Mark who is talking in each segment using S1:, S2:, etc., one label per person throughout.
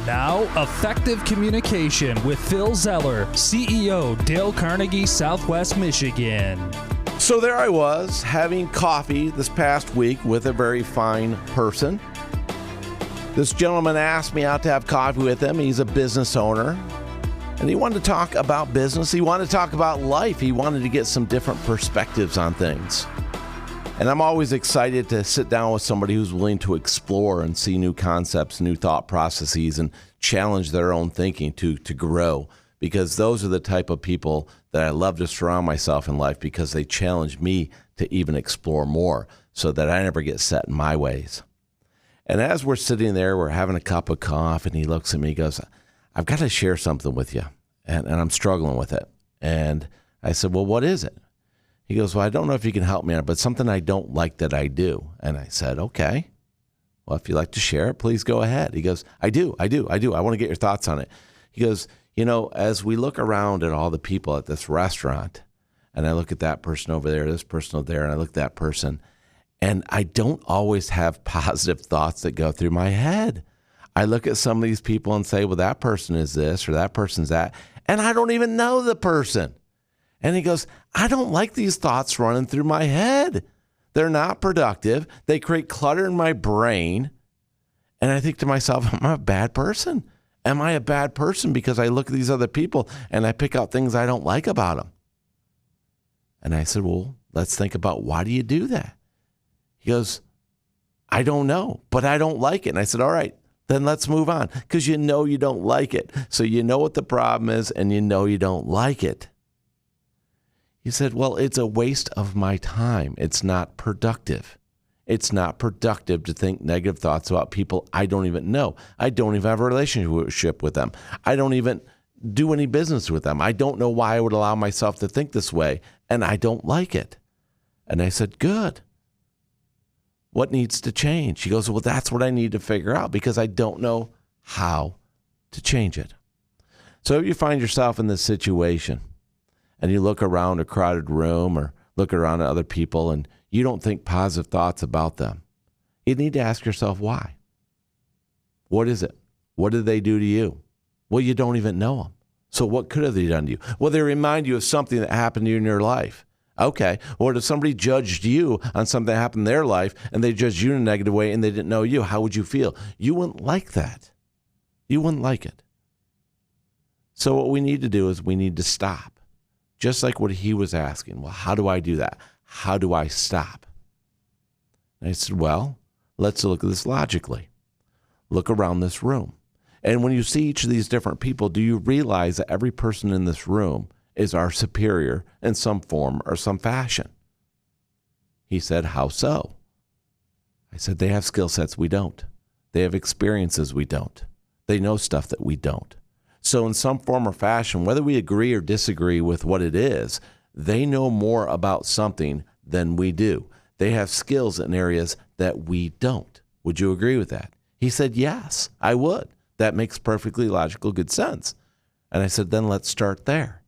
S1: Now, effective communication with Phil Zeller, CEO, Dale Carnegie, Southwest Michigan.
S2: So there I was having coffee this past week with a very fine person. This gentleman asked me out to have coffee with him. He's a business owner, and he wanted to talk about business. He wanted to talk about life. He wanted to get some different perspectives on things. And I'm always excited to sit down with somebody who's willing to explore and see new concepts, new thought processes, and challenge their own thinking to grow. Because those are the type of people that I love to surround myself in life, because they challenge me to even explore more so that I never get set in my ways. And as we're sitting there, we're having a cup of coffee, and he looks at me, he goes, I've got to share something with you, and I'm struggling with it. And I said, well, what is it? He goes, well, I don't know if you can help me on it, but something I don't like that I do. And I said, okay, well, if you'd like to share it, please go ahead. He goes, I do. I want to get your thoughts on it. He goes, you know, as we look around at all the people at this restaurant, and I look at that person over there, this person over there, and I look at that person, and I don't always have positive thoughts that go through my head. I look at some of these people and say, well, that person is this or that person's that, and I don't even know the person. And he goes, I don't like these thoughts running through my head. They're not productive. They create clutter in my brain. And I think to myself, am I a bad person? Am I a bad person because I look at these other people and I pick out things I don't like about them? And I said, well, let's think about, why do you do that? He goes, I don't know, but I don't like it. And I said, all right, then let's move on, because you know you don't like it. So you know what the problem is, and you know you don't like it. He said, well, it's a waste of my time. It's not productive. It's not productive to think negative thoughts about people I don't even know. I don't even have a relationship with them. I don't even do any business with them. I don't know why I would allow myself to think this way, and I don't like it. And I said, good. What needs to change? He goes, well, that's what I need to figure out, because I don't know how to change it. So if you find yourself in this situation, and you look around a crowded room or look around at other people and you don't think positive thoughts about them, you need to ask yourself why. What is it? What did they do to you? Well, you don't even know them. So what could have they done to you? Well, they remind you of something that happened to you in your life. Okay. Or if somebody judged you on something that happened in their life and they judged you in a negative way and they didn't know you, how would you feel? You wouldn't like that. You wouldn't like it. So what we need to do is we need to stop. Just like what he was asking. Well, how do I do that? How do I stop? And I said, well, let's look at this logically. Look around this room. And when you see each of these different people, do you realize that every person in this room is our superior in some form or some fashion? He said, how so? I said, they have skill sets we don't. They have experiences we don't. They know stuff that we don't. So in some form or fashion, whether we agree or disagree with what it is, they know more about something than we do. They have skills in areas that we don't. Would you agree with that? He said, yes, I would. That makes perfectly logical, good sense. And I said, then let's start there.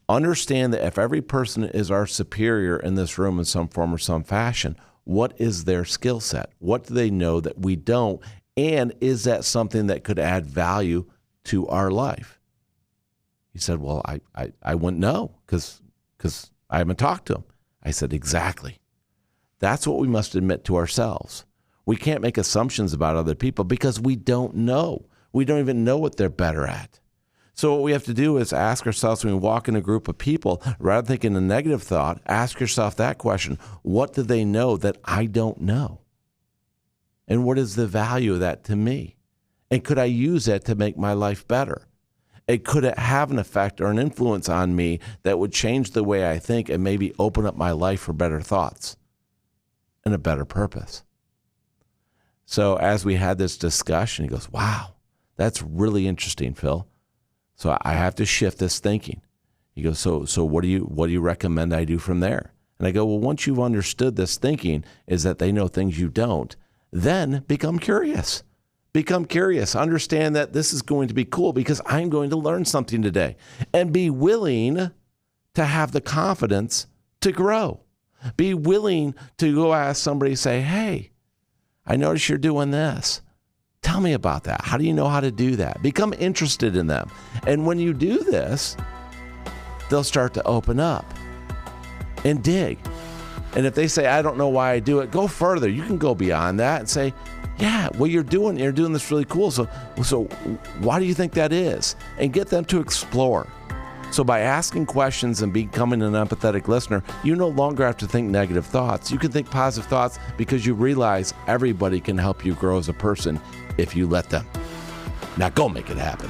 S2: Understand that if every person is our superior in this room in some form or some fashion, what is their skill set? What do they know that we don't? And is that something that could add value to our life? He said, well, I wouldn't know because I haven't talked to him. I said, exactly. That's what we must admit to ourselves. We can't make assumptions about other people because we don't know. We don't even know what they're better at. So what we have to do is ask ourselves when we walk in a group of people, rather than thinking a negative thought, ask yourself that question. What do they know that I don't know? And what is the value of that to me? And could I use that to make my life better? And could it have an effect or an influence on me that would change the way I think and maybe open up my life for better thoughts and a better purpose? So as we had this discussion, he goes, wow, that's really interesting, Phil. So I have to shift this thinking. He goes, so what do you recommend I do from there? And I go, well, once you've understood this thinking is that they know things you don't, then become curious. Become curious. Understand that this is going to be cool because I'm going to learn something today. And be willing to have the confidence to grow. Be willing to go ask somebody, say, hey, I notice you're doing this. Tell me about that. How do you know how to do that? Become interested in them. And when you do this, they'll start to open up and dig. And if they say, I don't know why I do it, go further. You can go beyond that and say, yeah, well, you're doing this really cool. So why do you think that is? And get them to explore. So by asking questions and becoming an empathetic listener, you no longer have to think negative thoughts. You can think positive thoughts because you realize everybody can help you grow as a person if you let them. Now go make it happen.